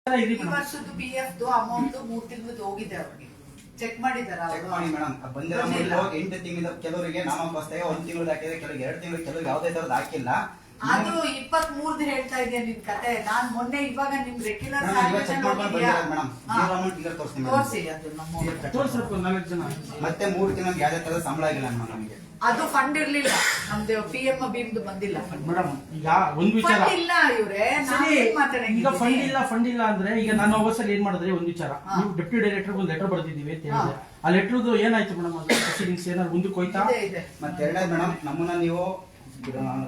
ಈ ವರ್ಷದ್ದು PF amount 3 ತಿಂಗಳು ಹೋಗಿದೆ ಅವ್ರಿಗೆ ಚೆಕ್ ಮಾಡಿದಾರ ಚೆಕ್ ಮಾಡಿ ಮೇಡಮ್ ಬಂದಿರೋ 8 ತಿಂಗಳಿಂದ ಕೆಲವರಿಗೆ ನಾಮಪಸ್ತಾಗ 1 ತಿಂಗಳು ಹಾಕಿದ್ರೆ ಕೆಲವರಿಗೆ 2 ತಿಂಗಳು ಕೆಲವರಿಗೆ ಯಾವುದೇ ತರದ್ದು ಹಾಕಿಲ್ಲ. ಅದು 23 ಹೇಳ್ತಾ ಇದೆಯಾ ನಿನ್ ಕತೆ. ನಾನ್ ಮೊನ್ನೆ ಇವಾಗ ನಿಮ್ ರೆಗ್ಯುಲರ್ ತೋರಿಸಿ ಅದು ನಮ್ಮ ಮತ್ತೆ 3 ತಿಂಗಳಿಗೆ ಯಾವುದೇ ತರದ ಸಂಬಳ ಆಗಿಲ್ಲ ನಮಗೆ. ಅದು ಫಂಡ್ ಇರ್ಲಿಲ್ಲ ನಮ್ದು PM ಅಭಿಮ್ದು ಬಂದಿಲ್ಲ ಮೇಡಮ್. ಈಗ ಒಂದ್ ವಿಚಾರ ಇಲ್ಲ ಇವ್ರೆ ಈಗ ಫಂಡ್ ಇಲ್ಲ ಅಂದ್ರೆ ಈಗ ನಾನು ಅವಸರ ಏನ್ ಮಾಡಿದ್ರೆ ಒಂದ್ ವಿಚಾರ ನೀವು ಡೆಪ್ಯೂಟಿ ಡೈರೆಕ್ಟರ್ ಒಂದು ಲೆಟರ್ ಬರ್ದಿದ್ದೀವಿ ಅಂತ ಹೇಳಿದ್ರೆ ಆ ಲೆಟರ್ದು ಏನಾಯ್ತು ಮೇಡಮ್? ಅದು ಪ್ರೊಸೀಡಿಂಗ್ಸ್ ಏನಾದ್ರು ಮುಂದಕ್ಕೆ ಹೋಯ್ತಾ? ಮತ್ತೆ ಎರಡನೇದು ಮೇಡಮ್ ನಮ್ಮನ್ನ ನೀವು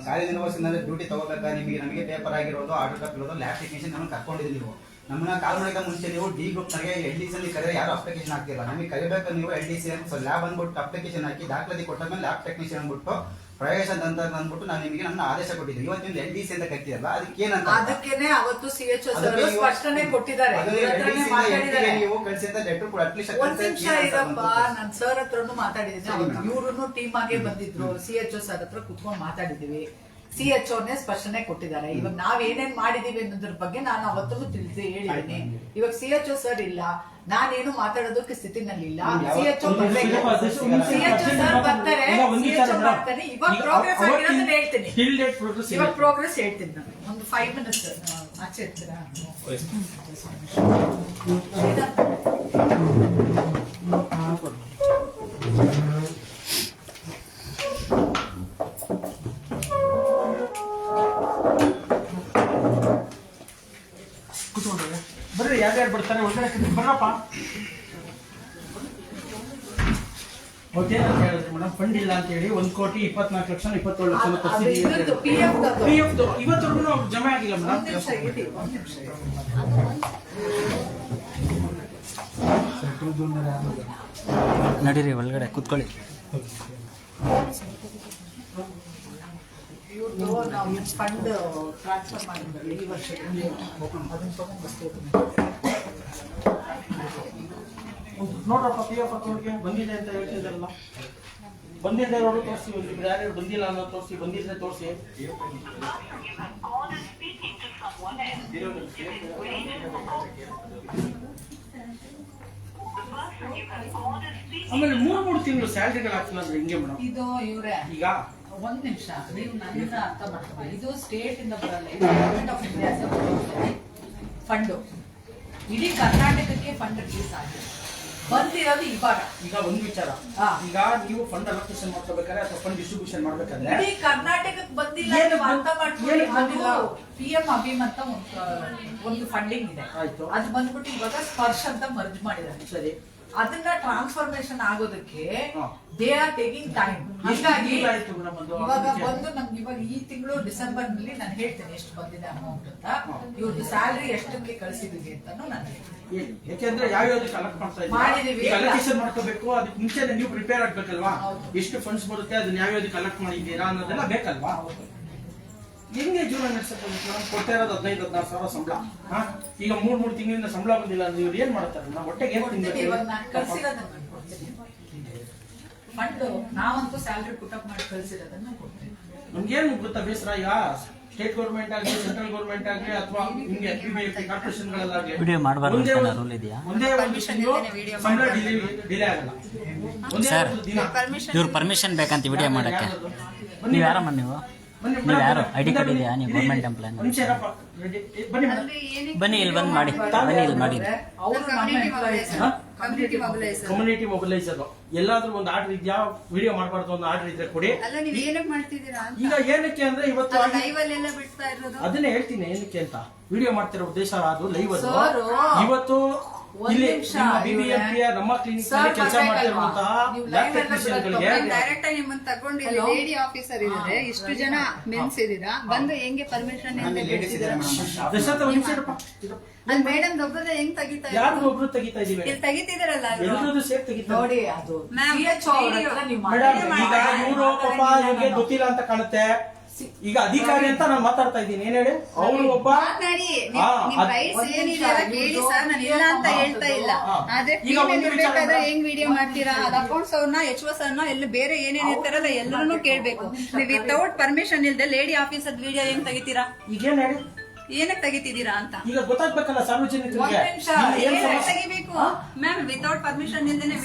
ಕಾರ್ಯನಿರ್ವಹಿಸಿದ ಡ್ಯೂಟಿ ತಗೋಬೇಕಾ ನಮಗೆ ಪೇಪರ್ ಆಗಿರೋದು ಆರ್ಡರ್ ಕಾಪಿ ಇರೋದು ಲ್ಯಾಬ್ ಟೆಕ್ನಿಷಿಯನ್ ನಮಗೆ ಕರ್ಕೊಂಡಿದ್ದೀವಿ. ನೀವು ನಮ್ಮನ್ನ ಕಾಲ್ ಮಾಡಿದ ಮುಂಚೆ ನೀವು ಡಿ ಗ್ರೂಪ್ ನನಗೆ LDC ಅಲ್ಲಿ ಕರೆದ್ರೆ ಯಾರು ಅಪ್ಲಿಕೇಶನ್ ಹಾಕ್ತಿಲ್ಲ. ನಮಗೆ ಕರಿಬೇಕು ನೀವು LDC ಲ್ಯಾಬ್ ಅಂದ್ಬಿಟ್ಟು ಅಪ್ಲಿಕೇಶನ್ ಹಾಕಿ ದಾಖಲಾತಿ ಕೊಟ್ಟಾದ್ಮೇಲೆ ಲ್ಯಾಬ್ ಟೆಕ್ನಿಷಿಯನ್ ಅಂದ್ಬಿಟ್ಟು ಪ್ರವೇಶ ಅಂತ ಅಂದ್ಬಿಟ್ಟು ನಾನು ನಿಮಗೆ ನನ್ನ ಆದೇಶ ಕೊಟ್ಟಿದ್ದೆ. ಇವತ್ತು ನೀವು LDC ಅಂತ ಕರಿತೀರಲ್ಲ ಅದಕ್ಕೆ ಏನಂತ? ಅದಕ್ಕೇನೆ ಅವತ್ತು CHO ಸರ್ ಸ್ಪಷ್ಟನೆ ಕೊಟ್ಟಿದ್ದಾರೆ. ನೀವು ಕಳಿಸಿದ ಲೆಟರ್ ಕೂಡ ಅಟ್ಲೀಸ್ಟ್ ಒಂದ್ ನಿಮಿಷ ಇರಪ್ಪ, ನಾನು ಸರ್ ಹತ್ರನು ಮಾತಾಡಿದ್ದೀನಿ. ಇವ್ರು ಟೀಮ್ ಆಗೇ ಬಂದಿದ್ರು. CHO ಸರ್ ಹತ್ರ ಕುತ್ಕೊಂಡು ಮಾತಾಡಿದೀವಿ. CHOನೇ ಸ್ಪಷ್ಟನೆ ಕೊಟ್ಟಿದ್ದಾರೆ. ಇವಾಗ ನಾವ್ ಏನೇನ್ ಮಾಡಿದೀವಿ ಅನ್ನೋದ್ರ ಬಗ್ಗೆ ನಾನು ಅವತ್ತು ತಿಳಿಸಿ ಹೇಳಿದ್ದೀನಿ. ಇವಾಗ CHO ಸರ್ ಇಲ್ಲ, ನಾನೇನು ಮಾತಾಡೋದಕ್ಕೆ ಸ್ಥಿತಿನಲ್ಲಿಲ್ಲ. CHO ಸರ್ ಬರ್ತಾರೆ, CHO ಮಾಡ್ತಾರೆ. ಇವಾಗ ಪ್ರೋಗ್ರೆಸ್ ಆಗಿರೋದನ್ನ ಹೇಳ್ತೀನಿ. ಇವಾಗ ಪ್ರೋಗ್ರೆಸ್ ಹೇಳ್ತೀನಿ ನಾನು. ಒಂದು 5 ಮಿನಿಟ್ಸ್ ಆಚೆ ಇರ್ತೀರಾ? ಬರ್ರಿ, ಯಾರ್ಯಾರು ಬರ್ತಾರೆ ಒಳ್ಳೆ ಬರ್ರಪ್ಪ. ಓಕೆ ಅಂತ ಹೇಳಿದ್ರಿ ಮೇಡಮ್. ಫಂಡ್ ಇಲ್ಲ ಅಂತ ಹೇಳಿ 1,24,27,00,000 PF ಇವತ್ತವರೆಗೂ ಜಮಾ ಆಗಿಲ್ಲ ಮೇಡಮ್. ನಡೀರಿ ಒಳಗಡೆ ಕೂತ್ಕೊಳ್ಳಿ. ಇವ್ರದ್ದು ನಾವು ಫಂಡ್ ಟ್ರಾನ್ಸ್ಫರ್ ಮಾಡಿದ್ವಿ ಈ ವರ್ಷ. ಅದನ್ನ ತಗೊಂಡು ಬರ್ತೀವಿ ನೋಡ್ರಪ್ಪ. PF ಅಕೌಂಟ್ಗೆ ಬಂದಿದೆ ಅಂತ ಹೇಳ್ತಿದ್ದಾರಲ್ಲ, ಬಂದಿದ್ದೆ ನೋಡು ತೋರಿಸಿ. ಒಂದಿಬ್ರು ಯಾರ್ಯಾರು ಬಂದಿಲ್ಲ ಅನ್ನೋ ತೋರಿಸಿ, ಬಂದಿದ್ರೆ ತೋರಿಸಿ. ಆಮೇಲೆ 3 ತಿಂಗಳು ಸ್ಯಾಲರಿಗಳು ಹಾಕಿಲ್ಲ ಅಂದ್ರೆ ಹಿಂಗೆ ಮೇಡಮ್. ಇದು ಇವ್ರೆ ಈಗ ಒಂದ್ ನಿಮಿಷ ನೀವು ನನ್ನಿಂದ ಅರ್ಥ ಮಾಡ್ಕೊಳ್ಳಿ. ಇದು ಸ್ಟೇಟ್ ಇಂದ ಬರಲ್ಲ, ಇದು ಗವರ್ಮೆಂಟ್ ಆಫ್ ಇಂಡಿಯಾ ಫಂಡು. ಇಡೀ ಕರ್ನಾಟಕಕ್ಕೆ ಫಂಡ್ ರಿಲೀಸ್ ಆಗಿದೆ. ಬಂದಿರೋದು ಇವಾಗ. ಈಗ ಒಂದು ವಿಚಾರ, ಈಗ ನೀವು ಫಂಡ್ ಅಲೋಕೇಶನ್ ಮಾಡ್ಕೋಬೇಕಾದ್ರೆ ಅಥವಾ ಫಂಡ್ ಡಿಸ್ಟ್ರಿಬ್ಯೂಷನ್ ಮಾಡ್ಬೇಕಾದ್ರೆ ಇಡೀ ಕರ್ನಾಟಕಕ್ಕೆ ಬಂದಿಲ್ಲ. ಅರ್ಥ ಮಾಡ್ಕೊಳ್ಳಿ. PM ಅಭಿಮ್ ಅಂತ ಒಂದು ಫಂಡಿಂಗ್ ಇದೆ. ಅದು ಬಂದ್ಬಿಟ್ಟು ಇವಾಗ ಸ್ಪರ್ಶ್ ಅಂತ ಮರ್ಜ್ ಮಾಡಿದ್ದಾರೆ. ಸರಿ, ಅದನ್ನ ಟ್ರಾನ್ಸ್ಫಾರ್ಮೇಶನ್ ಆಗೋದಕ್ಕೆ ದೇ ಆರ್ ಟೇಕಿಂಗ್ ಟೈಮ್. ಹಾಗಾಗಿ ಇವಾಗ ಬಂದು ನಮ್ಗೆ ಇವಾಗ ಈ ತಿಂಗಳು ಡಿಸೆಂಬರ್ ನಲ್ಲಿ ನಾನು ಹೇಳ್ತೇನೆ ಎಷ್ಟು ಬಂದಿದೆ ಅಮೌಂಟ್ ಅಂತ. ಇವ್ರದ್ದು ಸ್ಯಾಲರಿ ಎಷ್ಟಕ್ಕೆ ಕಳಿಸಿದೀವಿ ಅಂತಾನು ನಾನು ಹೇಳ್ತೀನಿ. ಯಾಕೆಂದ್ರೆ ಯಾವ್ಯಾವ್ದು ಕಲೆಕ್ಟ್ ಮಾಡಿದೀವಿ, ಅಲೋಕೇಶನ್ ಮಾಡ್ಕೋಬೇಕು. ಅದಕ್ಕೆ ಮುಂಚೆ ನೀವು ಪ್ರಿಪೇರ್ ಆಗ್ಬೇಕಲ್ವಾ? ಎಷ್ಟು ಫಂಡ್ಸ್ ಬರುತ್ತೆ, ಅದನ್ನ ಯಾವ್ಯಾವ್ದು ಕಲೆಕ್ಟ್ ಮಾಡಿದ್ದೀರಾ ಅನ್ನೋದೆಲ್ಲ ಬೇಕಲ್ವಾ? ಹೆಂಗೆ ಜೀವನ ನಡೆಸಕ್ಕೆ ನಾವು ಕೊಡ್ತಾ ಇರೋದು 15-16 ಸಾವಿರ ಸಂಬಳ. ಈಗ 3 ತಿಂಗಳಿಂದ ಸಂಬಳ ಬಂದಿಲ್ಲ ಅಂದ್ರೆ ಇವ್ರು ಏನ್ ಮಾಡ್ತಾರೆ? ನಾವು ಹೊಟ್ಟೆಗೆ ಏನ್ ತಿನ್ಬೇಕು? ಫಂಡ್ ನಾವಂತೂ ಸ್ಯಾಲರಿ ಪುಟಪ್ ಮಾಡಿ ಕಳಿಸಿರೋದನ್ನ ಕೊಡ್ತೀವಿ. ನಮ್ಗೇನು ಗೊತ್ತಾ ಬೇಸರ? ಈಗ ಸ್ಟೇಟ್ ಗೌರ್ಮೆಂಟ್ ಆಗಲಿ, ಸೆಂಟ್ರಲ್ ಗೌರ್ಮೆಂಟ್ ಆಗಲಿ, ಅಥವಾ ನಿಮ್ಗೆ ಕಾರ್ಪೊರೇಷನ್ ಗಳಲ್ಲಾಗಲಿ ಒಂದೇ ಸಂಬಳ ಡಿಲೇ ಆಗಲ್ಲ. ಸರ್, ಇವ್ರ ಪರ್ಮಿಷನ್ ಬೇಕಂತ ವಿಡಿಯೋ ಮಾಡಕ್ಕೆ. ನೀವು ಯಾರಮ್ಮ? ನೀವು ಯಾರು? ID ಕಾರ್ಡ್ ಇದೆಯಾ? ನೀವು ಗೌರ್ಮೆಂಟ್ ಎಂಪ್ಲಾಯ್? ಬನ್ನಿ ಇಲ್ಲಿ ಬಂದು ಮಾಡಿ. ಬನ್ನಿ ಇಲ್ಲಿ ಮಾಡಿ. ಕಮ್ಯುನಿಟಿ ಮೊಬಿಲೈಸರ್ ಎಲ್ಲಾದ್ರೂ ಒಂದು ಆರ್ಡರ್ ಇದೆಯಾ? ವಿಡಿಯೋ ಮಾಡಬಾರ್ದು ಒಂದು ಆರ್ಡರ್ ಇದ್ರೆ ಕೊಡಿ. ಈಗ ಏನಕ್ಕೆ ಅಂದ್ರೆ ಇವತ್ತು ಅದನ್ನೇ ಹೇಳ್ತೀನಿ ಏನಕ್ಕೆ ಅಂತ. ವಿಡಿಯೋ ಮಾಡ್ತಿರೋ ಉದ್ದೇಶ ಅದು ಲೈವ್ ಅದು. ಇವತ್ತು ಇಲ್ಲಿ BBMP ನಮ್ಮ ಕ್ಲಿನಿಕ್ ಕೆಲಸ ಮಾಡ್ತಿರುವಂತಹ ಡೈರೆಕ್ಟ್ ಆಗಿ ನಿಮ್ಮನ್ನ ತಗೊಂಡು ಲೇಡಿ ಆಫೀಸರ್ ಇದ್ದಾರೆ, ಇಷ್ಟು ಜನ ಮೆನ್ಸ್ ಇದೀರಾ, ಬಂದು ಹೆಂಗೆ ಪರ್ಮಿಷನ್ ಅಲ್ಲಿ ಮೇಡಮ್ ಒಬ್ಬರ ಹೆಂಗ್ ತೆಗಿತಾ ಯಾರು ಒಬ್ರು ತೆಗಿತಾ ಇದೀವಿ, ಇಲ್ಲಿ ತೆಗಿತಿದಾರಲ್ಲ ಎಲ್ಲರೂ ಸೇರಿ ತೆಗಿತಾ ನೋಡಿ. ಅದು ಈಗ ಇವರು ಪಾಪ ಇವ್ರಿಗೆ ಗೊತ್ತಿಲ್ಲ ಅಂತ ಕಾಣುತ್ತೆ. ಈಗ ಅಧಿಕಾರಿ ಅಂತ ನಾನು ಮಾತಾಡ್ತಾ ಇದ್ದೀನಿ. ಏನ್ ಹೇಳಿ, ಅವರು ಒಬ್ಬ ಮಾತನಾಡಿ ಏನಿದೆ ಕೇಳಿ ಸರ್, ನಾನು ಇಲ್ಲ ಅಂತ ಹೇಳ್ತಾ ಇಲ್ಲ. ಆದ್ರೆ ಬೇಕಾದ್ರೆ ಹೆಂಗ್ ವಿಡಿಯೋ ಮಾಡ್ತೀರಾ? ಅದ್ ಅಕೌಂಟ್ಸ್ ಅವ್ರನ್ನ HO ಸರ್ನ ಎಲ್ಲ ಬೇರೆ ಏನೇನ್ ಇರ್ತಾರಲ್ಲ ಎಲ್ಲರನ್ನೂ ಕೇಳ್ಬೇಕು. ವಿತೌಟ್ ಪರ್ಮಿಷನ್ ಇಲ್ದೆ ಲೇಡಿ ಆಫೀಸರ್ ವಿಡಿಯೋ ಹೆಂಗ್ ತೆಗಿತೀರಾ? ಈಗೇನ್ ಹೇಳಿ, ಏನಕ್ಕೆ ತೆಗಿತಿದ್ದೀರಾ ಅಂತ ಈಗ ಗೊತ್ತಾಗ್ಬೇಕಲ್ಲ ಸಾರ್ವಜನಿಕರಿಗೆ ಒಂದ್ ನಿಮಿಷ, ಏನ್ ಏನಕ್ಕೆ ಸಮಸ್ಯೆ? ತೆಗಿಬೇಕು ಮ್ಯಾಮ್ ವಿತೌಟ್ ಪರ್ಮಿಷನ್ ಇಲ್ದೇನೆ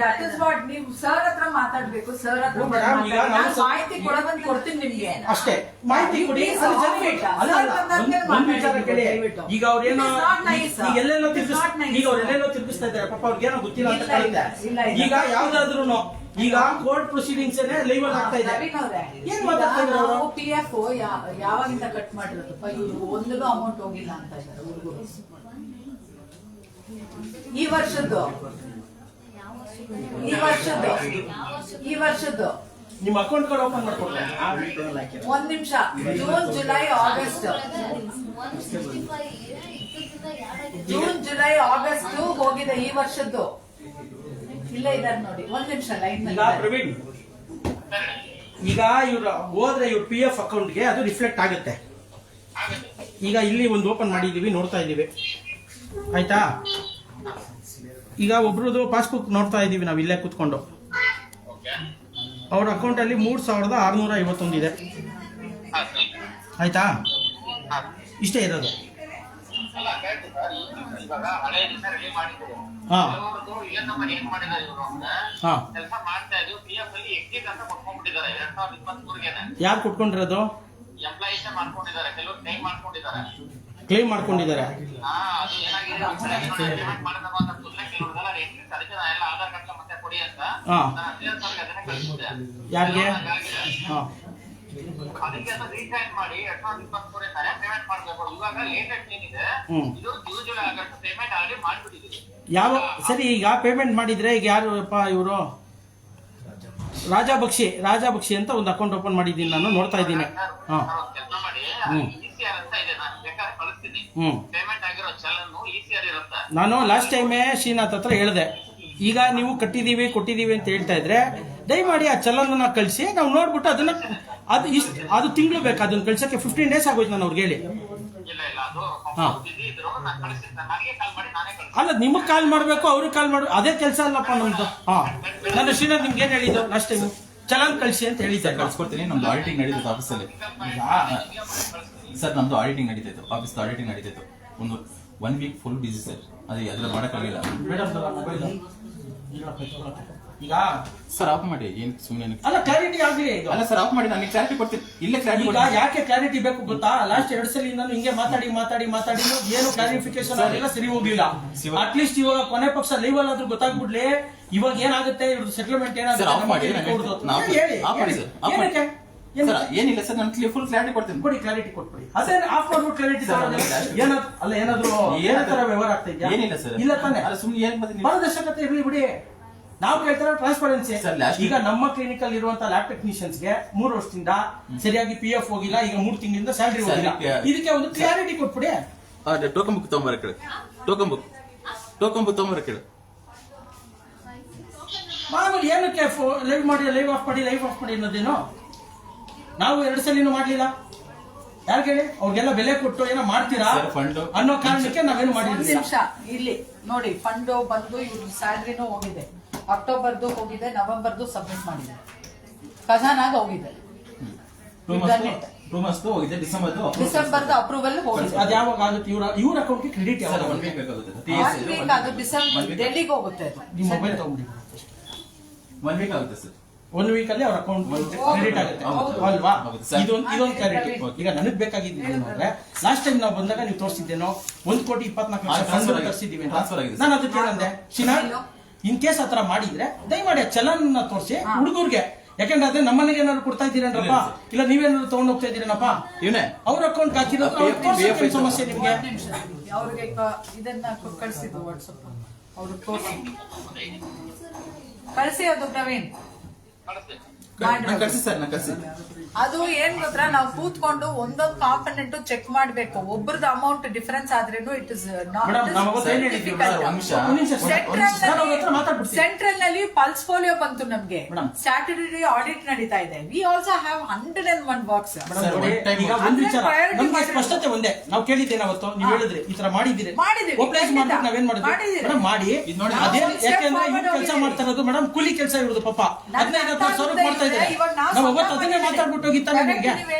ದಟ್ ಇಸ್ ವಾಟ್ ನೀವು ಸರ್ ಹತ್ರ ಮಾತಾಡ್ಬೇಕು. ಸರ್ ಹತ್ರ ಹ್ಮ್, madam, ಈಗ ನಾವು ನಾನು ಮಾಹಿತಿ ಕೊಡೋದನ್ನ ಕೊಡ್ತೀನಿ ನಿಮ್ಗೆ. ಅಷ್ಟೇ ಮಾಹಿತಿ ಕೊಡಿ. Please, ಅದು off ಜನರಿಗೆ- it. ಅಲ್ಲ, Sir ಅಲ್ಲ, ಬಂದಂಗೆ ಒಂದ್ ವಿಚಾರ ಮಾತಾಡಿ, ಕೇಳಿ. ದಯವಿಟ್ಟು. ಈಗ ಅವ್ರೇನೋ It is not nice. ಈಗ ಎಲ್ಲೆಲ್ಲೋ It is not nice. ಈಗ ಅವ್ರೆಲ್ಲೆಲ್ಲೋ ತಿರ್ಗಿಸ್ತಾ ಇದ್ದಾರೆ ಪಾಪ ಅವ್ರಿಗೇನೋ ಗೊತ್ತಿಲ್ಲ ಅಂತ ಇಲ್ಲ, ಕಾಣುತ್ತೆ. ಇಲ್ಲ, ಇಲ್ಲ. ಈಗ ಯಾವ್ದಾದ್ರು ಈಗ ಕೋರ್ಟ್ ಪ್ರೊಸೀಡಿಂಗ್ಸ್ ಲೈವ್ ಅಲ್ಲಿ ಆಗ್ತಾ ಇದೆ. ನವೀನ್ ಅವ್ರೆ, ಏನ್ ಮಾತಾಡ್ತಾ ಇದ್ರು ಅವರು? ನಾವು PF ಯಾವಾಗಿಂದ ಕಟ್ ಮಾಡಿರೋದಪ್ಪ, ಇವ್ರು ಒಂದೂ ಅಮೌಂಟ್ ಹೋಗಿಲ್ಲ ಅಂತ ಇದ್ದಾರೆ ಹುಡುಗರು. ಈ ವರ್ಷದ್ದು ನಿಮ್ಮ ಅಕೌಂಟ್ ಕಾರ್ಡ್ ಓಪನ್ ಮಾಡ್ಕೊಡ್ತಾರೆ. ಒಂದ್ ನಿಮಿಷ. ಜೂನ್ ಜುಲೈ ಆಗಸ್ಟ್ ಹೋಗಿದೆ ಈ ವರ್ಷದ್ದು. ಇಲ್ಲೇ ಇದ್ದಾರೆ ನೋಡಿ, ಒಂದ್ ನಿಮಿಷ ಲೈನ್ ಈಗ ಪ್ರವೀಣ್, ಈಗ ಇವ್ರ ಹೋದ್ರೆ ಇವ್ರ PF ಅಕೌಂಟ್ಗೆ ಅದು ರಿಫ್ಲೆಕ್ಟ್ ಆಗುತ್ತೆ. ಈಗ ಇಲ್ಲಿ ಒಂದು ಓಪನ್ ಮಾಡಿದೀವಿ, ನೋಡ್ತಾ ಇದೀವಿ ಆಯ್ತಾ. ಈಗ ಒಬ್ರದ್ದು ಪಾಸ್ಬುಕ್ ನೋಡ್ತಾ ಇದೀವಿ ನಾವು ಇಲ್ಲೇ ಕುತ್ಕೊಂಡು. ಅವ್ರ ಅಕೌಂಟ್ ಅಲ್ಲಿ 3651 ಇದೆ ಆಯ್ತಾ. ಇಷ್ಟೇ ಇರೋದು. ಹಾ ಹಾ ಯಾರು ಕೊಟ್ಕೊಂಡಿರೋದು? ಕ್ಲೈಮ್ ಮಾಡ್ಕೊಂಡಿದ್ದಾರೆ. ಯಾರಿಗೆ? ಹಾ ಯಾವ ಸರಿ ಈಗ ಪೇಮೆಂಟ್ ಮಾಡಿದ್ರೆ ಈಗ ಯಾರಪ್ಪ ಇವರು? ರಾಜಾ ಬಕ್ಷಿ ಅಂತ ಒಂದು ಅಕೌಂಟ್ ಓಪನ್ ಮಾಡಿದ್ದೀನಿ ನಾನು, ನೋಡ್ತಾ ಇದ್ದೀನಿ. ಹಾ ನಾನು ಲಾಸ್ಟ್ ಟೈಮೇ ಶ್ರೀನಾಥ್ ಹತ್ರ ಹೇಳಿದೆ, ಈಗ ನೀವು ಕೊಟ್ಟಿದೀವಿ ಅಂತ ಹೇಳ್ತಾ ಇದ್ರೆ ದಯಮಾಡಿ ಆ ಚಲನ ಕಳಿಸಿ, ನಾವು ನೋಡ್ಬಿಟ್ಟು ಅದನ್ನ ಅದು ತಿಂಗಳು ಬೇಕು ಅದನ್ನ ಕಳ್ಸಕ್ಕೆ. 15 days ಆಗೋಯ್ತು ನಾನು ಅವ್ರಿಗೆ ಹೇಳಿ. ಅಲ್ಲ, ನಿಮಗ್ ಕಾಲ್ ಮಾಡ್ಬೇಕು, ಅವ್ರಿಗೆ ಕಾಲ್ ಮಾಡ್ಬೇಕು, ಅದೇ ಕೆಲಸ ಅಲ್ಲಪ್ಪ ನಮ್ದು. ಹಾ ನಾನು ಶ್ರೀನಾಥ್ ನಿಮ್ಗೆ ಏನ್ ಹೇಳಿದ್ದು ಲಾಸ್ಟ್ ಟೈಮ್? ಚಲನ್ ಕಳಿಸಿ ಅಂತ ಹೇಳಿದ್ದೆ. ಕಳ್ಸ್ಕೊಡ್ತೀನಿ. ನಮ್ದು ಆಡಿಟಿಂಗ್ ನಡೀತೈತೆ ಆಫೀಸಲ್ಲಿ. ಸರ್ ನಮ್ದು ಆಡಿಟಿಂಗ್ ನಡೀತೈತೆ, ಆಫೀಸ್ ಆಡಿಟಿಂಗ್ ನಡೀತೈತೆ. ಒಂದು 1 week ಫುಲ್ ಬಿಸಿ ಸರ್, ಅದು ಅದ್ರ ಮಾಡಕ್ಕಾಗಿಲ್ಲ. ಈಗ ಸರ್ ಆಫ್ ಮಾಡಿ, ಏನ್ ಸುಮ್ಮನೆ ಅಲ್ಲ ಕ್ಲಾರಿಟಿ ಆಗ್ಲಿ. ಅಲ್ಲ ಸರ್ ಆಫ್ ಮಾಡಿ, ನಾನು ಕ್ಲಾರಿಟಿ ಕೊಡ್ತೀನಿ. ಇಲ್ಲೇ ಕ್ಲಾರಿಟಿ ಈಗ ಯಾಕೆ ಕ್ಲಾರಿಟಿ ಬೇಕು ಗೊತ್ತಾ? ಲಾಸ್ಟ್ 2 ಸಲ ಹಿಂಗೆ ಮಾತಾಡಿ ಏನು ಕ್ಲಾರಿಫಿಕೇಶನ್ ಆಗಿಲ್ಲ, ಸರಿ ಹೋಗ್ಲಿಲ್ಲ. ಅಟ್ಲೀಸ್ಟ್ ಇವಾಗ ಕೊನೆ ಪಕ್ಷ ಲೈವ್ ಅಲ್ಲಾದ್ರೂ ಗೊತ್ತಾಗ್ಬಿಡ್ಲಿ ಇವಾಗ ಏನಾಗುತ್ತೆ, ಇವ್ರದ್ದು ಸೆಟಲ್ಮೆಂಟ್ ಸರ್ ಆಫ್ ಮಾಡಿ. ಆಫ್ ಮಾಡಿ ಸರ್, ಆಫ್ ಮಾಡಿ. ಏನಿಲ್ಲ ಸರ್, ನಾನು ಫುಲ್ ಕ್ಲಾರಿಟಿ ಕೊಡ್ತೀನಿ. ಕೊಡಿ, ಕ್ಲಾರಿಟಿ ಕೊಟ್ಬಿಡಿ. ಅದೇ ಆಫ್ ಮಾಡ್ಬಿಟ್ಟು ಕ್ಲಾರಿಟಿ ಏನಾದ್ರು ಏನಾದ್ರು ವ್ಯವಹಾರ ಆಗ್ತಾ ಇದೆಯಾ? ಏನಿಲ್ಲ ಸರ್. ಇಲ್ಲ ತಾನೆ, ಸುಮ್ಮನೆ ಏನ್ ಬಂದಿಲ್ಲ. ಪಾರದರ್ಶಕತೆ ಇರಲಿ ಬಿಡಿ. ನಾವು ಕೇಳ್ತಾರ ಟ್ರಾನ್ಸ್ಪರೆನ್ಸಿ. last ಈಗ ನಮ್ಮ ಕ್ಲಿನಿಕ್ ಅಲ್ಲಿ ಇರುವಂತ ಲ್ಯಾಬ್ ಟೆಕ್ನಿಷಿಯನ್ಸ್ ಗೆ 3 ವರ್ಷದಿಂದ ಸರಿಯಾಗಿ PF ಹೋಗಿಲ್ಲ, ಈಗ 3 ತಿಂಗಳಿಂದ ಸ್ಯಾಲರಿ ಹೋಗಿಲ್ಲ. ಇದಕ್ಕೆ ಒಂದು ಕ್ಲಾರಿಟಿ ಕೊಟ್ಬಿಡಿ. ಟೋಕನ್ ಬುಕ್ ತಗೊಂಬರ ಕೇಳು, ಟೋಕನ್ ಬುಕ್ ತಗೊಂಬರ ಕೇಳು. ಮಾಮೂಲಿ ಏನಕ್ಕೆ ಲೈವ್ ಆಫ್ ಮಾಡಿ ಅನ್ನೋದೇನು? ನಾವು 2 ಸಲಿನೂ ಮಾಡ್ಲಿಲ್ಲ. ಯಾರಿಗೆ ಹೇಳಿ? ಅವ್ರಿಗೆಲ್ಲ ಬೆಲೆ ಕೊಟ್ಟು ಏನೋ ಮಾಡ್ತೀರಾ ಅನ್ನೋ ಕಾರಣಕ್ಕೆ ನಾವೇನು ಮಾಡಿದ್ವಿ. ನಿಮಿಷ ಇಲ್ಲಿ ನೋಡಿ, ಫಂಡ್ ಬಂದು ಇವ್ರ ಸ್ಯಾಲ್ರಿನೂ ಹೋಗಿದೆ, ಅಕ್ಟೋಬರ್ದು ಹೋಗಿದೆ, ನವೆಂಬರ್ದು ಸಬ್ಮಿಟ್ ಮಾಡಿದೆ, ಖಜಾನಾಗ ಹೋಗಿದೆ, 2 months ಹೋಗಿದೆ, ಡಿಸೆಂಬರ್ದು ಅಪ್ರೂವಲ್ ಹೋಗಿದೆ. ಅದು ಯಾವಾಗ ಆಗುತ್ತೆ? ಇವ್ರ ಅಕೌಂಟ್ಗೆ ಕ್ರೆಡಿಟ್ ಯಾವಾಗ? 1 week ಬೇಕಾಗುತ್ತೆ. ಅದು ಡಿಸೆಂಬರ್ ಡೆಲ್ಲಿಗೆ ಹೋಗುತ್ತೆ. ಅದು ನಿಮ್ಮ ಮೊಬೈಲ್ ತಗೊಂಡ್ಬಿಡಿ. 1 week ಆಗುತ್ತೆ ಸರ್. 1 week ಅಲ್ಲಿ ಅವ್ರ ಅಕೌಂಟ್ ಕ್ರೆಡಿಟ್ ಆಗುತ್ತೆ ಅಲ್ವಾ? ಇದೊಂದು ಕ್ಲಾರಿಟಿ. ಈಗ ನನಗ್ ಬೇಕಾಗಿದ್ದು ಏನಂದ್ರೆ, ಲಾಸ್ಟ್ ಟೈಮ್ ನಾವು ಬಂದಾಗ ನೀವು ತೋರಿಸಿದ್ದೇನೋ 1,24,00,000 ಫಂಡ್ ತರಿಸಿದೀವಿ ಅಂತ. ನಾನು ಅದಕ್ಕೆ ಏನಂದೆ, ಶ್ರೀನಾಥ್ ಇನ್ ಕೇಸ್ ಆತರ ಮಾಡಿದ್ರೆ ದಯಮಾಡಿ ಚಲನ್ ತೋರಿಸಿ ಹುಡುಗರ್ಗೆ. ಯಾಕಂದ್ರೆ ಅದೇ ನಮ್ಮನೆಗೆ ಏನಾದ್ರು ಕೊಡ್ತಾ ಇದ್ದೀರೇನ್ರಪ್ಪ, ಇಲ್ಲ ನೀವೇನಾದ್ರು ತಗೊಂಡ್ ಹೋಗ್ತಾ ಇದ್ದೀರೇನಪ್ಪ, ಇವನೇ ಅವ್ರ ಅಕೌಂಟ್ ಹಾಕಿರೋದು ಸಮಸ್ಯೆ ನಿಮ್ಗೆ. ಅವ್ರಿಗೆ ಇದನ್ನ ಕಳಿಸಿದ್ದು ವಾಟ್ಸಪ್ ಅವ್ರಿಗೆ ತೋರಿಸಿ ಕಳಿಸಿ. ಅದು ಪ್ರವೀಣ್ ಕಳಿಸಿ ಸರ್, ನಾನು ಕಳಿಸಿ. ಅದು ಏನ್ ಗೊತ್ತಾ, ನಾವು ಕೂತ್ಕೊಂಡು ಒಂದೊಂದು ಕಾಂಪೊನೆಂಟ್ ಚೆಕ್ ಮಾಡ್ಬೇಕು. ಒಬ್ಬರದ್ದು ಅಮೌಂಟ್ ಡಿಫರೆನ್ಸ್ ಆದ್ರೇನು ಇಟ್ ಇಸ್ ಸೆಂಟ್ರಲ್ ನಲ್ಲಿ ಪಲ್ಸ್ ಪೋಲಿಯೋ ಬಂತು ನಮ್ಗೆ. ಸ್ಟ್ಯಾಟ್ಯುಟರಿ ಆಡಿಟ್ ನಡೀತಾ ಇದೆ. We also have 101 works. ಈಗ ಒಂದ್ ವಿಚಾರ ನಮ್ಗೆ ಸ್ಪಷ್ಟತೆ ಒಂದೇ. ನಾವು ಕೇಳಿದ್ದೇನೆ ಅವತ್ತು, ನೀವು ಹೇಳಿದ್ರಿ ಈ ತರ ಮಾಡಿದ್ದೀರಿ, ಒಪ್ಲೈಸ್ ಮಾಡ್ಬೇಕು. ನಾವೇನ್ ಮಾಡಿದ್ವಿ ಮೇಡಮ್ ಮಾಡಿ ಅದೇ. ಯಾಕೆಂದ್ರೆ ಇವ್ರು ಕೆಲಸ ಮಾಡ್ತಾ ಇರೋದು ಮೇಡಮ್ ಕೂಲಿ ಕೆಲಸ ಇರೋದು. ಪಾಪ 15,000 ಮಾಡ್ತಾ ಇದ್ದಾರೆ. ಇವಾಗ ನಾವು ಅವತ್ತು ಅದನ್ನೇ ಮಾತಾಡ್ಬಿಟ್ಟು ಹೋಗಿತ್ತ ನಿಮಗೆ.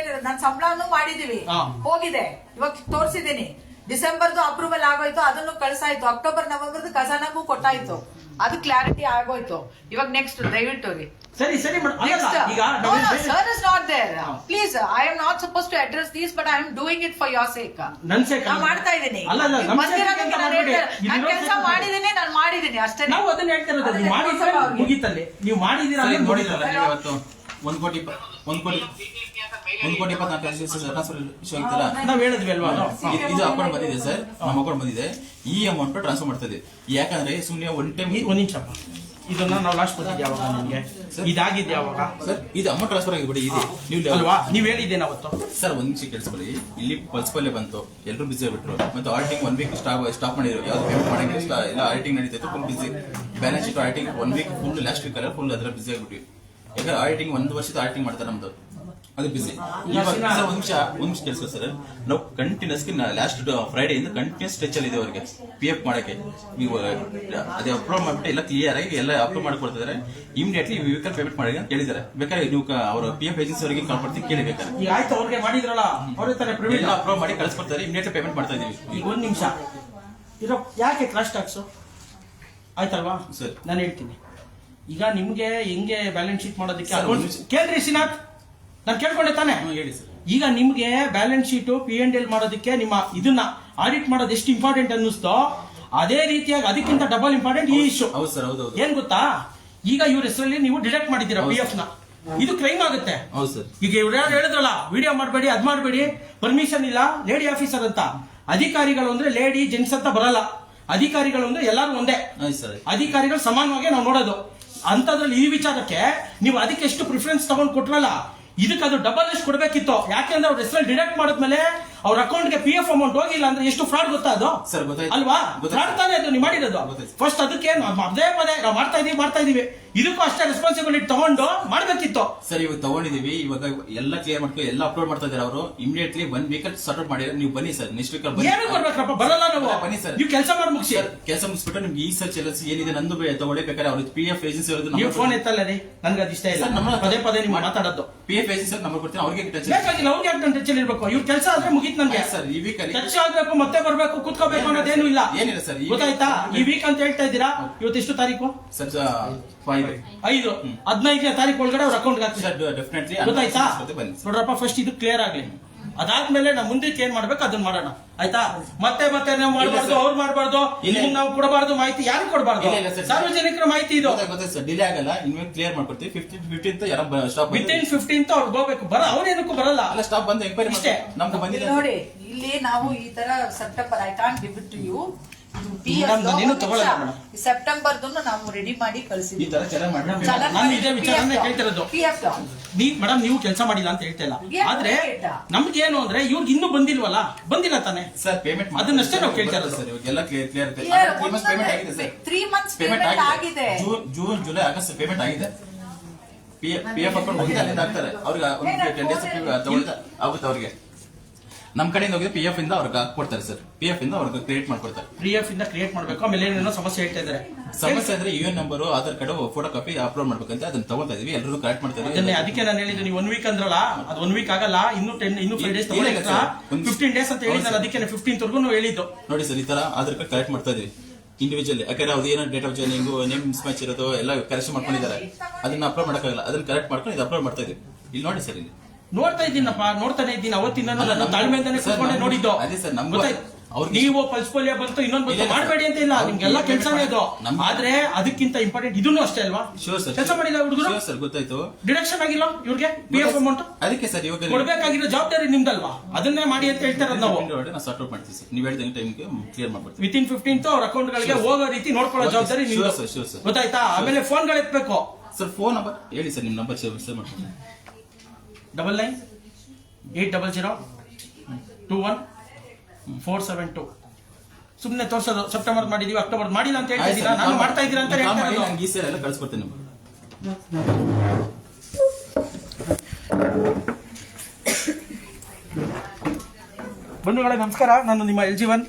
ನಾನು ಸಂಬಳನೂ ಮಾಡಿದೀವಿ, ಹೋಗಿದೆ, ಇವಾಗ ತೋರಿಸಿದೀನಿ. ಡಿಸೆಂಬರ್ದು ಅಪ್ರೂವಲ್ ಆಗೋಯ್ತು, ಅದನ್ನು ಕಳ್ಸಾಯ್ತು. ಅಕ್ಟೋಬರ್ ನವೆಂಬರ್ದು ಖಜಾನಾಗೂ ಕೊಟ್ಟಾಯ್ತು, ಅದು ಕ್ಲಾರಿಟಿ ಆಗೋಯ್ತು. ಇವಾಗ ನೆಕ್ಸ್ಟ್ ದಯವಿಟ್ಟು ರೀ. ಸರಿ ಸರಿ ಮೇಡಮ್. ಈಗ sir is not there. Please, I am not supposed to address these, but I am doing it for your sake. ನನ್ ಸೇಕ್ ನಾನು ಮಾಡ್ತಾ ಇದ್ದೀನಿ. ನಾನು ಕೆಲಸ ಮಾಡಿದೀನಿ, ನಾನು ಮಾಡಿದೀನಿ ಅಷ್ಟೇ. ನಾವು ಅದನ್ನ ಹೇಳ್ತಾ ಇರೋದು. ನೀವು ಮಾಡಿದ್ರೆ ಮುಗೀತಲ್ಲಿ, ನೀವು ಮಾಡಿದೀರಾ ಅಂದ್ರೆ ನೋಡಿದ್ರಲ್ಲ ನೀವು ಇವತ್ತು 1 ಕೋಟಿ 24 ಟ್ರಾನ್ಸ್ಫರ್ ಇಶ್ಯೂ ಆಗಿತ್ತಲ್ಲ, ನಾವ್ ಹೇಳಿದ್ವಿ ಅಲ್ವಾ? ಇದು ಅಕೌಂಟ್ ಬಂದಿದೆ ಸರ್, ನಮ್ಮ ಅಕೌಂಟ್ ಬಂದಿದೆ. ಈ ಅಮೌಂಟ್ ಟ್ರಾನ್ಸ್ಫರ್ ಮಾಡ್ತಾ ಇದೆ. ಯಾಕಂದ್ರೆ ಸುಮ್ಮನೆ ಒನ್ ಟೈಮ್. ಒಂದ್ ನಿಮಿಷಪ್ಪ, ಇದನ್ನ ನಾವು ಲಾಸ್ಟ್ ಬಂದಿದ್ದೆ ಯಾವಾಗ ನಿಮ್ಗೆ ಇದಾಗಿದ್ದೆ ಯಾವಾಗ ಸರ್? ಇದು ಅಮೌಂಟ್ ಟ್ರಾನ್ಸ್ಫರ್ ಆಗಿಬಿಡಿ. ಇದೆ ನೀವು ಅಲ್ವಾ? ನೀವ್ ಹೇಳಿದ್ದೇನೆ ಅವತ್ತು. ಸರ್ ಒಂದ್ ನಿಮಿಷ ಕೇಳಿಸ್ಕೊಳ್ಳಿ. ಇಲ್ಲಿ ಪಲ್ಸ್ ಪಲ್ಲೆ ಬಂತು, ಎಲ್ಲರೂ ಬಿಸಿ ಆಗ್ಬಿಟ್ರು. ಮತ್ತೆ ಆಡಿಟಿಂಗ್ 1 ವೀಕ್ ಸ್ಟಾಪ್ ಮಾಡಿದ್ರು. ಯಾವ್ದು ಪೇಮೆಂಟ್ ಮಾಡಂಗಿಲ್ಲ, ಎಲ್ಲ ಆಡಿಟಿಂಗ್ ನಡೀತಿತ್ತು, full busy. Balance sheet auditing 1 week full, last week ಅಲ್ಲ ಫುಲ್ ಅದ್ರ ಬಿಸಿ ಆಗ್ಬಿಟ್ವಿ. ಯಾಕಂದ್ರೆ ಆಡಿಟಿಂಗ್ 1 ವರ್ಷದ ಆಡಿಟಿಂಗ್ ಮಾಡ್ತಾರೆ ನಮ್ದು, ಅದು ಬಿಸಿ. ಸರ್ ಒಂದ್ ನಿಮಿಷ ಕೇಳಿಸ್ಕೊ ಸರ್. ನಾವು ಕಂಟಿನ್ಯೂಸ್ ಲಾಸ್ಟ್ ಫ್ರೈಡೆ ಇಂದ ಕಂಟಿನ್ಯೂಸ್ ಸ್ಟ್ರೆಚ್ ಅಲ್ಲಿ ಇದೆ ಅವ್ರಿಗೆ PF ಮಾಡಕ್ಕೆ. ನೀವು ಅದೇ ಅಪ್ಲೋಡ್ ಮಾಡ್ಬಿಟ್ಟು ಎಲ್ಲ ಕ್ಲಿಯರ್ ಆಗಿ ಎಲ್ಲ ಅಪ್ಲೋಡ್ ಮಾಡ್ಕೊಡ್ತಿದ್ದಾರೆ. ಇಮಿಡಿಯೇಟ್ಲಿ ವೆಹಿಕಲ್ ಪೇಮೆಂಟ್ ಮಾಡಿ ಅಂತ ಹೇಳಿದ್ದಾರೆ. ಬೇಕಾದ್ರೆ ನೀವು ಅವ್ರ PF ಏಜೆನ್ಸಿ ಅವರಿಗೆ ಕಾಲ್ ಮಾಡ್ತೀನಿ, ಕೇಳಿ ಬೇಕಾದ್ರೆ. ಈಗ ಆಯ್ತು, ಅವ್ರಿಗೆ ಮಾಡಿದ್ರಲ್ಲ, ಅವ್ರ ತರ ಎಲ್ಲ ಅಪ್ಲೋಡ್ ಮಾಡಿ ಕಳಿಸ್ಕೊಡ್ತಾರೆ. ಇಮಿಡಿಯೇಟ್ಲಿ ಪೇಮೆಂಟ್ ಮಾಡ್ತಾ ಇದೀವಿ. ಈಗ ಒಂದ್ ನಿಮಿಷ ಇರೋ, ಯಾಕೆ ಕ್ಲಾಸ್ ಟ್ಯಾಕ್ಸ್ ಆಯ್ತಲ್ವಾ ಸರ್? ನಾನು ಹೇಳ್ತೀನಿ. ಈಗ ನಿಮ್ಗೆ ಹೆಂಗೆ ಬ್ಯಾಲೆನ್ಸ್ ಶೀಟ್ ಮಾಡೋದಕ್ಕೆ ಕೇಳ್ರಿ ಶ್ರೀನಾಥ್, ನಾನು ಕೇಳ್ಕೊಂಡೆ ತಾನೆ. ಹೇಳಿ ಸರ್. ಈಗ ನಿಮ್ಗೆ ಬ್ಯಾಲೆನ್ಸ್ ಶೀಟ್ P&L ಮಾಡೋದಕ್ಕೆ ನಿಮ್ಮ ಇದನ್ನ ಆಡಿಟ್ ಮಾಡೋದು ಎಷ್ಟು ಇಂಪಾರ್ಟೆಂಟ್ ಅನ್ನಿಸ್ತೋ, ಅದೇ ರೀತಿಯಾಗಿ ಅದಕ್ಕಿಂತ ಡಬಲ್ ಇಂಪಾರ್ಟೆಂಟ್ ಈ ಇಶ್ಯೂ. ಹೌದು ಸರ್, ಹೌದು. ಏನ್ ಗೊತ್ತಾ, ಈಗ ಇವ್ರ ಹೆಸರಲ್ಲಿ ನೀವು ಡಿಡಕ್ಟ್ ಮಾಡಿದ್ದೀರಾ PF ನ, ಇದು ಕ್ರೈಮ್ ಆಗುತ್ತೆ. ಹೌದು ಸರ್. ಈಗ ಇವ್ರು ಯಾರು ಹೇಳಿದ್ರಲ್ಲ, ವಿಡಿಯೋ ಮಾಡಬೇಡಿ, ಅದ್ ಮಾಡಬೇಡಿ, ಪರ್ಮಿಷನ್ ಇಲ್ಲ, ಲೇಡಿ ಆಫೀಸರ್ ಅಂತ. ಅಧಿಕಾರಿಗಳು ಅಂದ್ರೆ ಲೇಡಿ ಜೆಂಟ್ಸ್ ಅಂತ ಬರಲ್ಲ. ಅಧಿಕಾರಿಗಳು ಅಂದ್ರೆ ಎಲ್ಲರೂ ಒಂದೇ. ಅಧಿಕಾರಿಗಳು ಸಮಾನವಾಗಿ ನಾವು ನೋಡೋದು. ಅಂತದ್ರಲ್ಲಿ ಈ ವಿಚಾರಕ್ಕೆ ನೀವು ಅದಕ್ಕೆ ಎಷ್ಟು ಪ್ರಿಫರೆನ್ಸ್ ತಗೊಂಡು ಕೊಟ್ರಲ್ಲ, ಇದಕ್ಕೆ ಅದು ಡಬಲ್ ಎಷ್ಟು ಕೊಡ್ಬೇಕಿತ್ತು. ಯಾಕೆಂದ್ರೆ ಅವ್ರ ಹೆಸರಲ್ಲಿ ಡಿಡಕ್ಟ್ ಮಾಡಿದ್ಮೇಲೆ ಅವ್ರ ಅಕೌಂಟ್ಗೆ PF ಅಮೌಂಟ್ ಹೋಗಿಲ್ಲ ಅಂದ್ರೆ ಎಷ್ಟು ಫ್ರಾಡ್ ಗೊತ್ತಾ ಅದು? ಅಲ್ವಾ? ಫ್ರಾಡ್ ತಾನೇ ಅದು ನೀವು ಮಾಡಿರೋದು. ಫಸ್ಟ್ ಅದಕ್ಕೆ ಅದೇ ಪದೇ ನಾವು ಮಾಡ್ತಾ ಇದೀವಿ. ಇದಕ್ಕೂ ಅಷ್ಟೇ ರೆಸ್ಪಾನ್ಸಿಬಿಲಿಟಿ ತಗೊಂಡು ಮಾಡ್ಬೇಕಿತ್ತು ಸರ್. ಇವಾಗ ತಗೊಂಡಿದೀವಿ, ಇವಾಗ ಎಲ್ಲ ಕ್ಲಿಯರ್ ಮಾಡ್ಕೊ, ಎಲ್ಲ ಅಪ್ಲೋಡ್ ಮಾಡ್ತಾ ಇದ್ದಾರೆ ಅವರು. ಇಮಿಡಿಯೇಟ್ಲಿ 1 ವೀಕ್ ಸಾರ್ಟ್ ಔಟ್ ಮಾಡಿ ನೀವು ಬನ್ನಿ ಸರ್. ನೆಕ್ಸ್ಟ್ ವೀಕ್ ಏನು ಬರ್ಬೇಕಪ್ಪ, ಬರಲ್ಲ ನಾವು. ಬನ್ನಿ ಸರ್, ನೀವು ಕೆಲಸ ಮಾಡಿ ಮುಗಿಸಿ. ಕೆಲಸ ಮುಗಿಸ್ಬಿಟ್ಟು ನಿಮ್ಗೆ ಈ ಸರ್ಚ್ ಎಲ್ಲ ಏನಿದೆ ನಂದು ತಗೊಳ್ಳಿ. ಬೇಕಾದ್ರೆ ಅವ್ರ PF ಏಜೆನ್ಸಿ ಅವ್ರದ್ದು ನೀವು ಫೋನ್ ಎತ್ತಲ್ಲ ರೀ, ನನ್ಗೆ ಅದು ಇಷ್ಟ ಇಲ್ಲ. ಪದೇ ಪದೇ ನೀವು ಮಾತಾಡೋದು. PF ಏಜೆನ್ಸಿ ನಂಬರ್ ಕೊಡ್ತೀನಿ, ಅವ್ರಿಗೆ ಬೇಕಾಗಿಲ್ಲ. ಅವ್ರಿಗೆ ಯಾಕೆ ಟಚ್ ಅಲ್ಲಿ ಇರ್ಬೇಕು? ಇವ್ರ ಕೆಲಸ ಆದ್ರೆ ಮುಗೀತು ನನ್ಗೆ ಸರ್. ಈ ವೀಕ್ ಅಲ್ಲಿ ಟಚ್ ಆಗ್ಬೇಕು, ಮತ್ತೆ ಬರ್ಬೇಕು, ಕೂತ್ಕೋಬೇಕು ಅನ್ನೋದೇನು ಇಲ್ಲ. ಏನಿಲ್ಲ ಸರ್, ಗೊತ್ತಾಯ್ತಾ? ಈ ವೀಕ್ ಅಂತ ಹೇಳ್ತಾ ಇದ್ದೀರಾ. ಇವತ್ತು ಎಷ್ಟು ತಾರೀಕು? ಸರ್ 5 15ನೇ ತಾರೀಕು ಒಳಗಡೆ ಅವ್ರ ಅಕೌಂಟ್ ಹಾಕ್ತಾರೆ. ಡೆಫಿನೆಟ್ಲಿ ಗೊತ್ತಾಯ್ತಾ? ನೋಡ್ರಪ್ಪ, ಫಸ್ಟ್ ಇದು ಕ್ಲಿಯರ್ ಆಗ್ಲಿ. ಅದಾದ್ಮೇಲೆ ನಾವು ಮುಂದಕ್ಕೆ ಏನ್ ಮಾಡ್ಬೇಕು ಅದನ್ನ ಮಾಡೋಣ, ಆಯ್ತಾ? ಮತ್ತೆ ನಾವು ಮಾಡಬಾರ್ದು, ಅವ್ರು ಮಾಡಬಾರ್ದು, ನಾವು ಕೊಡಬಾರ್ದು ಮಾಹಿತಿ. ಯಾರು ಕೊಡಬಾರ್ದು? ಸಾರ್ವಜನಿಕರ ಮಾಹಿತಿ ಇದು. ಸರ್ ಡಿಲೇ ಆಗಲ್ಲ, ಇನ್ಮೇಲೆ ಕ್ಲಿಯರ್ ಮಾಡ್ಕೊಡ್ತೀವಿ. 15th ಯಾರು ಸ್ಟಾಪ್ ವಿತಿನ್ 15th ಅವ್ರಿಗೆ ಹೋಗ್ಬೇಕು. ಅವ್ರೇನಕ್ಕೂ ಬರಲ್ಲ. ಅಲ್ಲ, ಸ್ಟಾಪ್ ಬಂದು ಎಂಕ್ವೈರಿ ಇಷ್ಟೇ ನಮ್ಗೆ ಬಂದಿದೆ ನೋಡಿ. ಇಲ್ಲಿ ನಾವು ಈ ತರ September, I can't give it to you. September ನಾವು ರೆಡಿ ಮಾಡಿ ಕಳಿಸಿದ್ವಿ. ಈ ತರ ಚೆನ್ನಾಗಿ ಮಾಡಿ ನಾನು ಇದೇ ವಿಚಾರನೇ ಕೇಳ್ತಿರೋದು. ಮೇಡಮ್ ನೀವು ಕೆಲಸ ಮಾಡಿಲ್ಲ ಅಂತ ಹೇಳ್ತಾ ಇಲ್ಲ, ಆದ್ರೆ ನಮ್ಗೇನು ಅಂದ್ರೆ ಇವ್ರಿಗೆ ಇನ್ನೂ ಬಂದಿಲ್ಲ ತಾನೆ ಸರ್. ಪೇಮೆಂಟ್ ಅದನ್ನಷ್ಟೇ ನಾವು ಕೇಳ್ತಾ ಇರೋದು ಸರ್. ಇವಾಗೆಲ್ಲ ಕ್ಲಿಯರ್ ಇದೆ. 3 ಮಂತ್ಸ್ ಪೇಮೆಂಟ್ ಆಗಿದೆ ಸರ್. 3 ಮಂತ್ಸ್ ಪೇಮೆಂಟ್ ಆಗಿದೆ. ಜೂನ್ ಜುಲೈ ಆಗಸ್ಟ್ ಪೇಮೆಂಟ್ ಆಗಿದೆ. PF ಅಕೌಂಟ್ ಹೋಗಿದೆ, ಅಲ್ಲಿಂದ ಆಗ್ತಾರೆ ಅವ್ರಿಗೆ. ಒಂದು 10 ಡೇಸ್ ಆಗುತ್ತೆ ಅವ್ರಿಗೆ. ನಮ್ ಕಡೆಯಿಂದ ಹೋಗಿದೆ PF ಇಂದ ಅವ್ರಿಗೆ ಹಾಕೊಡ್ತಾರೆ ಸರ್. PF ಇಂದ ಅವ್ರಿಗೆ ಕ್ರಿಯೇಟ್ ಮಾಡ್ಕೊಡ್ತಾರೆ. PF ಇಂದ ಕ್ರಿಯೇಟ್ ಮಾಡ್ಬೇಕು. ಆಮೇಲೆ ಏನೇನೋ ಸಮಸ್ಯೆ ಹೇಳ್ತಾ ಇದ್ದಾರೆ. ಸಮಸ್ಯೆ ಅಂದ್ರೆ UN number, Aadhaar card, photo copy upload ಮಾಡ್ಬೇಕಂತ ಅದನ್ನ ತಗೊಳ್ತಾ ಇದೀವಿ. ಎಲ್ಲರೂ ಕರೆಕ್ಟ್ ಮಾಡ್ತಾರೆ. ಅದಕ್ಕೆ ನಾನು ಹೇಳಿದ್ದು, ನೀವು 1 ವೀಕ್ ಅಂದ್ರಲ್ಲ, ಅದು 1 ವೀಕ್ ಆಗಲ್ಲ. ಇನ್ನು 5 ಡೇಸ್ 15 ಡೇಸ್ ಅಂತ ಹೇಳಿದ್ರೆ, ಅದಕ್ಕೆ 15th ವರೆಗೂ ಹೇಳಿದ್ದು. ನೋಡಿ ಸರ್, ಈ ತರ ಆಧಾರ್ ಕಾರ್ಡ್ ಕರೆಕ್ಟ್ ಮಾಡ್ತಾ ಇದೀವಿ ಇಂಡಿವಿಜುವಲ್. ಯಾಕಂದ್ರೆ ಅವ್ರು ಏನೋ date of joining, name mismatch ಇರೋದು ಎಲ್ಲ ಕರೆಕ್ಷನ್ ಮಾಡ್ಕೊಂಡಿದ್ದಾರೆ. ಅದನ್ನ ಅಪ್ಲೋಡ್ ಮಾಡಕ್ಕಾಗಲ್ಲ. ಅದನ್ನ ಕರೆಕ್ಟ್ ಮಾಡ್ಕೊಂಡು ಇದು ಅಪ್ಲೋಡ್ ಮಾಡ್ತಾ ಇದೀವಿ. ಇಲ್ಲಿ ನೋಡಿ ಸರ್, ಇಲ್ಲಿ ನೋಡ್ತಾನೆ ಇದ್ದೀನಿ. ಅವತ್ತಿಂದ ನಾನು ತಾಳ್ಮೆಯಿಂದಾನೆ ಕೂತ್ಕೊಂಡೆ ನೋಡಿದ್ದು. ಅದೇ ಸರ್, ನೀವು ಪಲ್ಸ್ ಪೋಲಿಯೋ ಬಂತು, ಇನ್ನೊಂದು ಬಂತು, ಮಾಡಬೇಡಿ ಅಂತ ಇಲ್ಲ. ನಿಮ್ಗೆಲ್ಲ ಕೆಲಸನೇ ಇದು. ಆದ್ರೆ ಅದಕ್ಕಿಂತ ಇಂಪಾರ್ಟೆಂಟ್ ಇದನ್ನು ಅಷ್ಟೇ ಅಲ್ವಾ? ಕೆಲಸ ಮಾಡಿಲ್ಲ ಹುಡುಗರು ಸರ್, ಗೊತ್ತಾಯ್ತು. ಡಿಡಕ್ಷನ್ ಆಗಿಲ್ಲ ಇವ್ರಿಗೆ PF ಅಮೌಂಟ್. ಅದಕ್ಕೆ ಸರ್ ಇವಾಗ ಕೊಡ್ಬೇಕಾಗಿರೋ ಜವಾಬ್ದಾರಿ ನಿಮ್ದಲ್ವಾ? ಅದನ್ನೇ ಮಾಡಿ ಅಂತ ಹೇಳ್ತಾರೆ. ನಾವು ಸಾರ್ಟ್ ಔಟ್ ಮಾಡ್ತೀವಿ ಸರ್. ನೀವು ಹೇಳಿದ ಟೈಮ್ಗೆ ಕ್ಲಿಯರ್ ಮಾಡ್ಬಿಡ್ತೀವಿ. ವಿತಿನ್ 15th ಅವ್ರ ಅಕೌಂಟ್ ಗಳಿಗೆ ಹೋಗೋ ರೀತಿ ನೋಡ್ಕೊಳ್ಳೋ ಜವಾಬ್ದಾರಿ ನಿಮ್ದು. ಗೊತ್ತಾಯ್ತಾ? ಆಮೇಲೆ ಫೋನ್ಗಳು ಎತ್ಬೇಕು ಸರ್. ಫೋನ್ ನಂಬರ್ ಹೇಳಿ ಸರ್, ನಿಮ್ ನಂಬರ್ ಸೇವ್ ಮಾಡ್ತೀನಿ. 99-800-21-472. ಸುಮ್ಮನೆ ತೋರ್ಸೋದು. ಸೆಪ್ಟೆಂಬರ್ ಮಾಡಿದೀವಿ, ಅಕ್ಟೋಬರ್ ಮಾಡಿಲ್ಲ ಅಂತ ಹೇಳ್ತಾ ಇದ್ದೀರಾ. ನಾನು ಮಾಡ್ತಾ ಇದ್ದೀರಾ ಅಂತ ನಂಗೆ ಈ ಸೇರ್ ಎಲ್ಲ ಕಳ್ಸ್ಕೊಡ್ತೇನೆ. ಬಂಧುಗಳೇ ನಮಸ್ಕಾರ, ನಾನು ನಿಮ್ಮ LG1.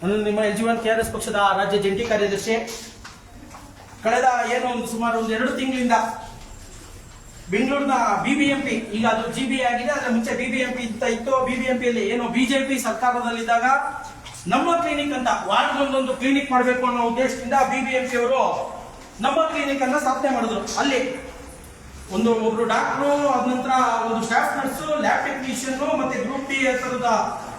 ನಾನು ನಿಮ್ಮ LG1 KRS ಪಕ್ಷದ ರಾಜ್ಯ ಜಂಟಿ ಕಾರ್ಯದರ್ಶಿ. ಕಳೆದ ಸುಮಾರು 2 ತಿಂಗಳಿಂದ ಬೆಂಗಳೂರಿನ BBMP, ಈಗ ಅದು GB ಆಗಿದೆ, ಅದರ ಮುಂಚೆ BBMP ಅಂತ ಇತ್ತು. BBMPಯಲ್ಲಿ BJP ಸರ್ಕಾರದಲ್ಲಿದ್ದಾಗ ನಮ್ಮ ಕ್ಲಿನಿಕ್ ಅಂತ ವಾರ್ಡ್ಗೊಂದೊಂದು ಕ್ಲಿನಿಕ್ ಮಾಡಬೇಕು ಅನ್ನೋ ಉದ್ದೇಶದಿಂದ BBMP ಅವರು ನಮ್ಮ ಕ್ಲಿನಿಕ್ ಅನ್ನ ಸ್ಥಾಪನೆ ಮಾಡಿದ್ರು. ಅಲ್ಲಿ ಒಬ್ರು ಡಾಕ್ಟ್ರು, ಅದ ನಂತರ ಒಂದು ಸ್ಟಾಫ್ ನರ್ಸ್, ಲ್ಯಾಬ್ ಟೆಕ್ನಿಷಿಯನ್ ಮತ್ತೆ ಗ್ರೂಪ್ ಡಿ ತರದ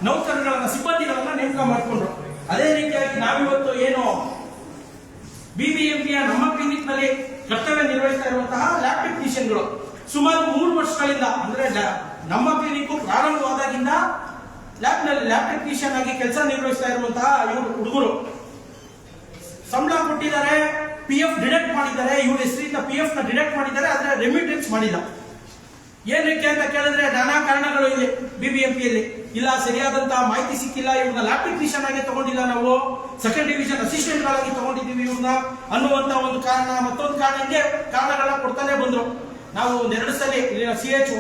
ನೌಕರಗಳನ್ನ, ಸಿಬ್ಬಂದಿಗಳನ್ನ ನೇಮಕ ಮಾಡಿಕೊಂಡ್ರು. ಅದೇ ರೀತಿಯಾಗಿ ನಾವಿವತ್ತು BBMPಯ ನಮ್ಮ ಕ್ಲಿನಿಕ್ ನಲ್ಲಿ ಕರ್ತವ್ಯ ನಿರ್ವಹಿಸ್ತಾ ಇರುವಂತಹ ಲ್ಯಾಬ್ ಟೆಕ್ನಿಷಿಯನ್ಗಳು ಸುಮಾರು 3 ವರ್ಷಗಳಿಂದ, ಅಂದ್ರೆ ನಮ್ಮ ಕ್ಲಿನಿಕ್ ಪ್ರಾರಂಭವಾದಾಗಿಂದ ಲ್ಯಾಬ್ ಟೆಕ್ನಿಷಿಯನ್ ಆಗಿ ಕೆಲಸ ನಿರ್ವಹಿಸ್ತಾ ಇರುವಂತಹ ಇವರು ಹುಡುಗರು ಸಂಬಳ ಕೊಟ್ಟಿದ್ದಾರೆ, PF ಡಿಡಕ್ಟ್ ಮಾಡಿದ್ದಾರೆ, ಇವ್ರ ಹೆಸರಿಂದ PF ನ ಡಿಡಕ್ಟ್ ಮಾಡಿದ್ದಾರೆ, ಆದ್ರೆ ರೆಮಿಟೆನ್ಸ್ ಮಾಡಿಲ್ಲ. ಏನಕ್ಕೆ ಅಂತ ಕೇಳಿದ್ರೆ ನಾನಾ ಕಾರಣಗಳು ಇಲ್ಲಿ BBMPಯಲ್ಲಿ ಇಲ್ಲ, ಸರಿಯಾದಂತಹ ಮಾಹಿತಿ ಸಿಕ್ಕಿಲ್ಲ, ಇವ್ರನ್ನ ಲ್ಯಾಬ್ ಟೆಕ್ನಿಷಿಯನ್ ಆಗಿ ತಗೊಂಡಿಲ್ಲ, ನಾವು ಸೆಕೆಂಡ್ ಡಿವಿಷನ್ ಅಸಿಸ್ಟೆಂಟ್ ಗಳಾಗಿ ತಗೊಂಡಿದ್ದೀವಿ ಇವ್ರನ್ನ ಅನ್ನುವಂತ ಒಂದು ಕಾರಣ, ಮತ್ತೊಂದು ಕಾರಣ, ಹಿಂಗೆ ಕಾರಣಗಳನ್ನ ಕೊಡ್ತಾನೆ ಬಂದ್ರು. ನಾವು 2 ಸಲ ಇಲ್ಲಿನ CHO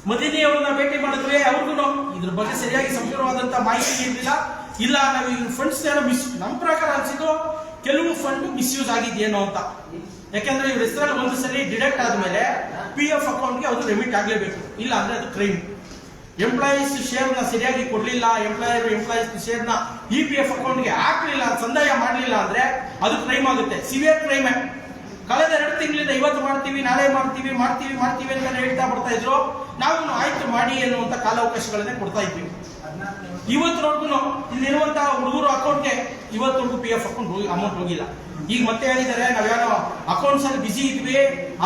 ಮದಿನಿ ಅವ್ರನ್ನ ಭೇಟಿ ಮಾಡಿದ್ವಿ. ಅವ್ರಿಗೂ ಇದ್ರ ಬಗ್ಗೆ ಸರಿಯಾಗಿ ಸಂಪೂರ್ಣವಾದಂತ ಮಾಹಿತಿ ಇರಲಿಲ್ಲ. ಇಲ್ಲ, ನಾವು ಈ ಫಂಡ್ಸ್ ನಮ್ಮ ಪ್ರಕಾರ ಅನ್ಸಿದ್ದು ಕೆಲವು ಫಂಡ್ ಮಿಸ್ಯೂಸ್ ಆಗಿದೆಯೇನೋ ಅಂತ. ಯಾಕಂದ್ರೆ ಇವ್ರ ಹೆಸರಲ್ಲಿ ಒಂದು ಸಲ ಡಿಡಕ್ಟ್ ಆದ್ಮೇಲೆ PF ಅಕೌಂಟ್ಗೆ ಅದು ರೆಮಿಟ್ ಆಗ್ಲೇಬೇಕು, ಇಲ್ಲ ಅಂದ್ರೆ ಅದು ಕ್ರೈಮ್. ಎಂಪ್ಲಾಯೀಸ್ ಶೇರ್ ನ ಸರಿಯಾಗಿ ಕೊಡ್ಲಿಲ್ಲ, ಎಂಪ್ಲಾಯೀಸ್ ಶೇರ್ ನ EPF ಅಕೌಂಟ್ಗೆ ಹಾಕ್ಲಿಲ್ಲ, ಸಂದಾಯ ಮಾಡ್ಲಿಲ್ಲ ಅಂದ್ರೆ ಅದು ಕ್ರೈಮ್ ಆಗುತ್ತೆ, ಸಿವಿಯರ್ ಕ್ರೈಮ್. ಕಳೆದ 2 ತಿಂಗಳಿಂದ ಇವತ್ತು ಮಾಡ್ತೀವಿ, ನಾಳೆ ಮಾಡ್ತೀವಿ ಅಂತ ಹೇಳ್ತಾ ಬರ್ತಾ ಇದ್ರು. ನಾವು ಆಯ್ತು ಮಾಡಿ ಎನ್ನುವಂತ ಕಾಲಾವಕಾಶಗಳನ್ನೇ ಕೊಡ್ತಾ ಇದ್ವಿ. ಇವತ್ತಿನವರೆಗೂ ಇಲ್ಲಿರುವಂತಹ ಹುಡುಗರು ಅಕೌಂಟ್ಗೆ ಇವತ್ತವರೆಗೂ PF ಅಕೌಂಟ್ ಅಮೌಂಟ್ ಹೋಗಿಲ್ಲ. ಈಗ ಮತ್ತೆ ಹೇಳಿದ್ದಾರೆ, ನಾವ್ಯಾರೋ ಅಕೌಂಟ್ಸ್ ಅಲ್ಲಿ ಬಿಸಿ ಇದ್ವಿ,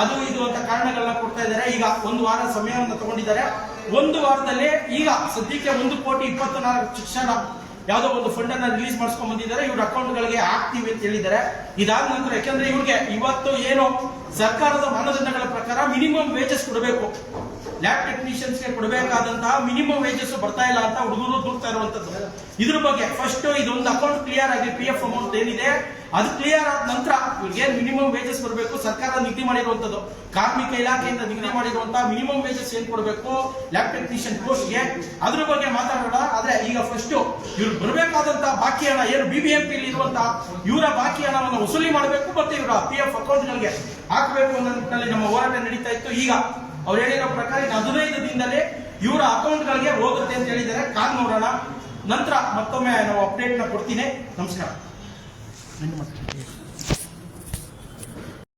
ಅದು ಇದು ಅಂತ ಕಾರಣಗಳನ್ನ ಕೊಡ್ತಾ ಇದ್ದಾರೆ. ಈಗ 1 ವಾರ ಸಮಯವನ್ನು ತಗೊಂಡಿದ್ದಾರೆ. 1 ವಾರದಲ್ಲಿ ಈಗ ಸದ್ಯಕ್ಕೆ 1,24,00,000 ಯಾವುದೋ ಒಂದು ಫಂಡ್ ಅನ್ನ ರಿಲೀಸ್ ಮಾಡಿಸ್ಕೊಂಡ್ ಬಂದಿದ್ದಾರೆ. ಇವ್ರ ಅಕೌಂಟ್ ಗಳಿಗೆ ಹಾಕ್ತೀವಿ ಅಂತ ಹೇಳಿದ್ದಾರೆ. ಇದಾದ ನಂತರ ಯಾಕಂದ್ರೆ ಇವ್ರಿಗೆ ಇವತ್ತು ಸರ್ಕಾರದ ಮಾನದಂಡಗಳ ಪ್ರಕಾರ ಮಿನಿಮಮ್ ವೇಜಸ್ ಕೊಡಬೇಕು, ಲ್ಯಾಬ್ ಟೆಕ್ನಿಷಿಯನ್ಸ್ಗೆ ಕೊಡಬೇಕಾದಂತಹ ಮಿನಿಮಮ್ ವೇಜಸ್ ಬರ್ತಾ ಇಲ್ಲ ಅಂತ ಹುಡುಗರು ದೂರ್ತಾ ಇರುವಂತದ್ದು. ಇದ್ರ ಬಗ್ಗೆ ಫಸ್ಟ್ ಇದೊಂದು ಅಕೌಂಟ್ ಕ್ಲಿಯರ್ ಆಗಿ PF ಅಮೌಂಟ್ ಏನಿದೆ ಅದು ಕ್ಲಿಯರ್ ಆದ ನಂತರ ಇವ್ರಿಗೆ ಮಿನಿಮಮ್ ವೇಜಸ್ ಬರಬೇಕು. ಸರ್ಕಾರ ನಿಗದಿ ಮಾಡಿರುವಂತದ್ದು, ಕಾರ್ಮಿಕ ಇಲಾಖೆಯಿಂದ ನಿಗದಿ ಮಾಡಿರುವಂತಹ ಮಿನಿಮಮ್ ವೇಜಸ್ ಏನ್ ಕೊಡಬೇಕು ಲ್ಯಾಬ್ ಟೆಕ್ನಿಷಿಯನ್ ಪೋಸ್ಟ್ಗೆ, ಅದ್ರ ಬಗ್ಗೆ ಮಾತಾಡೋಣ. ಆದ್ರೆ ಈಗ ಫಸ್ಟ್ ಇವ್ರು ಬರಬೇಕಾದಂತಹ ಬಾಕಿ ಹಣ ಏನು BBMP ಇರುವಂತಹ ಇವರ ಬಾಕಿ ಹಣವನ್ನು ವಸೂಲಿ ಮಾಡಬೇಕು, ಮತ್ತೆ ಇವರ PF ಅಕೌಂಟ್ ಗಳಿಗೆ ಹಾಕಬೇಕು ಅನ್ನೋ ನಿಟ್ಟಿನಲ್ಲಿ ನಮ್ಮ ಹೋರಾಟ ನಡೀತಾ ಇತ್ತು. ಈಗ ಅವ್ರು ಹೇಳಿರೋ ಪ್ರಕಾರ 15 ದಿನದಲ್ಲೇ ಇವರ ಅಕೌಂಟ್ ಗಳಿಗೆ ಹೋಗುತ್ತೆ ಅಂತ ಹೇಳಿದ್ದಾರೆ. ಕಾದ್ ನೋಡೋಣ. ನಂತರ ಮತ್ತೊಮ್ಮೆ ನಾವು ಅಪ್ಡೇಟ್ ನ ಕೊಡ್ತೀನಿ. ನಮಸ್ಕಾರ.